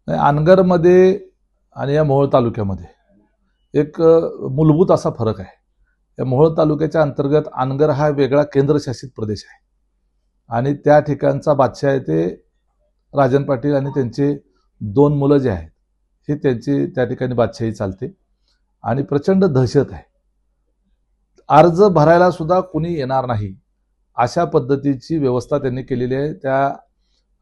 अनगरमध्ये आणि या मोहोळ तालुक्यामध्ये एक मूलभूत असा फरक आहे। या मोहोळ तालुक्याच्या अंतर्गत अनगर हा वेगळा केंद्रशासित प्रदेश आहे आणि त्या ठिकाणचा बादशाह आहे ते राजन पाटील आणि त्यांचे 2 मुलं जे आहेत हे त्यांची त्या ठिकाणी बादशाही चालते आणि प्रचंड दहशत आहे। अर्ज भरायला सुद्धा कुणी येणार नाही अशा पद्धतीची व्यवस्था त्यांनी केलेली आहे। त्या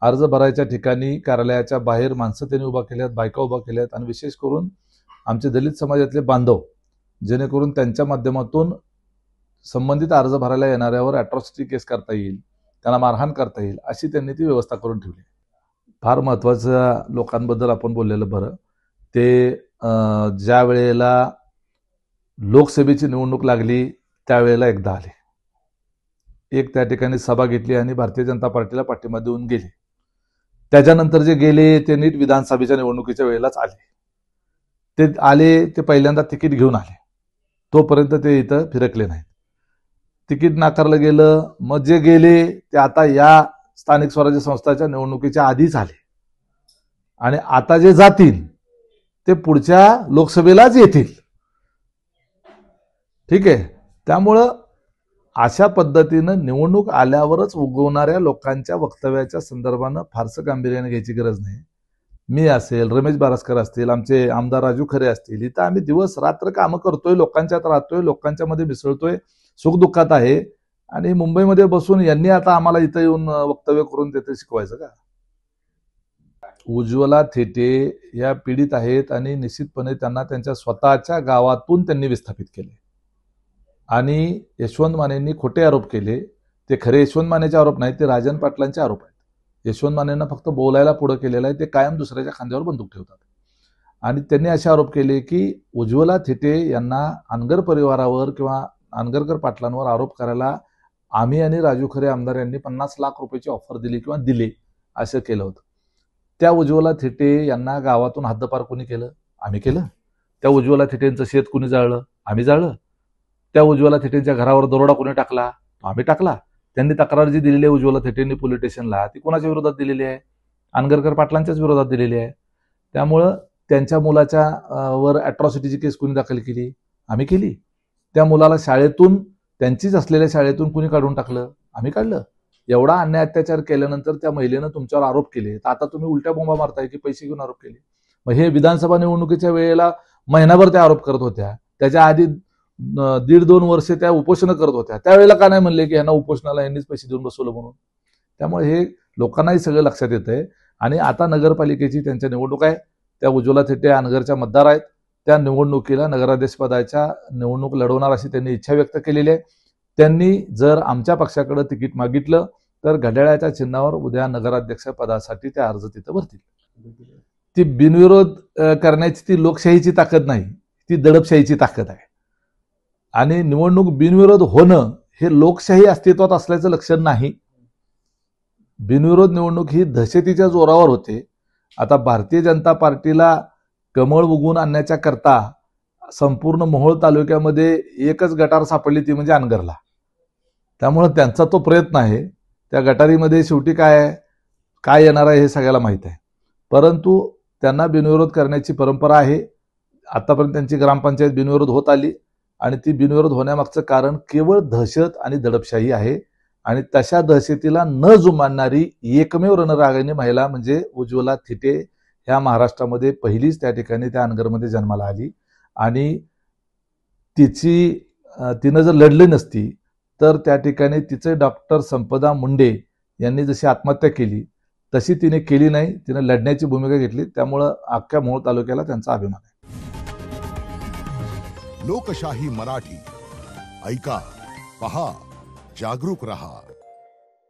अर्ज भरायच्या ठिकाणी कार्यालयाच्या बाहेर माणसं त्यांनी उभा केल्यात, बायका उभा केल्यात आणि विशेष करून आमचे दलित समाजातले बांधव जेणेकरून त्यांच्या माध्यमातून संबंधित अर्ज भरायला येणाऱ्यावर अॅट्रॉसिटी केस करता येईल, त्यांना मारहाण करता येईल अशी त्यांनी ती व्यवस्था करून ठेवली। फार महत्त्वाच्या लोकांबद्दल आपण बोललेलं बरं। ते ज्या वेळेला लोकसभेची निवडणूक लागली त्यावेळेला एकदा आले, एक त्या ठिकाणी सभा घेतली आणि भारतीय जनता पार्टीला पाठिंबा देऊन गेले। त्याच्यानंतर जे गेले ते नीट विधानसभेच्या निवडणुकीच्या वेळेलाच आले। ते आले ते पहिल्यांदा तिकीट घेऊन आले, तोपर्यंत ते इथं फिरकले नाहीत। तिकीट नाकारलं गेलं, मग जे गेले ते आता या स्थानिक स्वराज्य संस्थांच्या निवडणुकीच्या आधीच आले आणि आता जे जातील ते पुढच्या लोकसभेलाच येतील। ठीक आहे, त्यामुळं अशा पद्धतीनं निवडणूक आल्यावरच उगवणाऱ्या लोकांच्या वक्तव्याच्या संदर्भानं फारसं गांभीर्याने घ्यायची गरज नाही। मी असेल, रमेश बारस्कर असतील, आमचे आमदार राजू खरे असतील, इथं आम्ही दिवस रात्र कामं करतोय, लोकांच्यात राहतोय, लोकांच्या मध्ये मिसळतोय, सुखदुःखात आहे आणि मुंबईमध्ये बसून यांनी आता आम्हाला इथं येऊन वक्तव्य करून तिथे शिकवायचं का? उज्ज्वला थेटे या पीडित आहेत आणि निश्चितपणे त्यांना त्यांच्या स्वतःच्या गावातून त्यांनी विस्थापित केले आणि यशवंत मानेंनी खोटे आरोप केले। ते खरे यशवंत मानेचे आरोप नाहीत, ते राजन पाटलांचे आरोप आहेत। यशवंत मानेंना फक्त बोलायला पुढे केलेलं आहे, ते कायम दुसऱ्याच्या खांद्यावर बंदूक ठेवतात आणि त्यांनी असे आरोप केले की उज्ज्वला थेटे यांना अनगर परिवारावर किंवा अनगरकर पाटलांवर आरोप करायला आम्ही आणि राजू खरे आमदार यांनी 50 लाख रुपयाची ऑफर दिली किंवा दिले असं केलं होतं। त्या उज्ज्वला थेटे यांना गावातून हद्दपार कोणी केलं? आम्ही केलं। त्या उज्ज्वला थेटेंचं शेत कोणी जाळलं? आम्ही जाळलं। त्या उज्ज्वला थेटेंच्या घरावर दरोडा कोणी टाकला? आम्ही टाकला। त्यांनी तक्रार जी दिलेली आहे उज्ज्वला थेटेंनी पोलीस स्टेशनला, ती कोणाच्या विरोधात दिलेली आहे? अनगरकर पाटलांच्याच विरोधात दिलेली आहे। त्यामुळं त्यांच्या मुलाच्या वर अॅट्रॉसिटीची केस कोणी दाखल केली? आम्ही केली। त्या मुलाला शाळेतून, त्यांचीच असलेल्या शाळेतून कोणी काढून टाकलं? आम्ही काढलं। एवढा अन्याय अत्याचार केल्यानंतर त्या महिलेनं तुमच्यावर आरोप केले, तर आता तुम्ही उलट्या बोंबा मारताय की पैसे घेऊन आरोप केले। मग हे विधानसभा निवडणुकीच्या वेळेला महिनाभर त्या आरोप करत होत्या, त्याच्या आधी 1.5-2 वर्ष त्या उपोषण करत होत्या, त्यावेळेला का नाही म्हणले की यांना उपोषणाला यांनीच पैसे देऊन बसवलं म्हणून? त्यामुळे हे लोकांनाही सगळं लक्षात येतंय आणि आता नगरपालिकेची त्यांच्या निवडणूक आहे, त्या उज्ज्वला थेटे अनगरच्या मतदार आहेत, त्या निवडणुकीला नगराध्यक्ष पदाच्या निवडणूक लढवणार अशी त्यांनी इच्छा व्यक्त केलेली आहे। त्यांनी जर आमच्या पक्षाकडे तिकीट मागितलं तर घड्याळाच्या चिन्हावर उद्या नगराध्यक्ष पदासाठी ते अर्ज तिथं भरतील। ती बिनविरोध करण्याची ती लोकशाहीची ताकद नाही, ती दडपशाहीची ताकद आहे आणि निवडणूक बिनविरोध होणं हे लोकशाही अस्तित्वात असल्याचं लक्षण नाही। बिनविरोध निवडणूक ही दहशतीच्या जोरावर होते। आता भारतीय जनता पार्टीला कमळ उगवून आणण्याच्या करता संपूर्ण मोहोळ तालुक्यामध्ये एकच गटार सापडली, ती म्हणजे अनगरला। त्यामुळे त्यांचा तो प्रयत्न आहे। त्या गटारीमध्ये शेवटी काय येणार आहे हे सगळ्याला माहीत आहे, परंतु त्यांना बिनविरोध करण्याची परंपरा आहे। आतापर्यंत त्यांची ग्रामपंचायत बिनविरोध होत आली आणि ती बिनविरोध होण्यामागचं कारण केवळ दहशत आणि दडपशाही आहे आणि तशा दहशतीला न जुमानणारी एकमेव रणरागिणी महिला म्हणजे उज्ज्वला थेटे ह्या महाराष्ट्रामध्ये पहिलीच त्या ठिकाणी त्या अनगरमध्ये जन्माला आली आणि तिनं जर लढली नसती तर त्या ठिकाणी तिचे डॉक्टर संपदा मुंडे यांनी जशी आत्महत्या केली तशी तिने केली नाही, तिने लढण्याची भूमिका घेतली। त्यामुळं अख्ख्या मोहोळ तालुक्याला त्यांचा अभिमान आहे। लोकशाही मराठी ऐका, पहा, जागरूक रहा।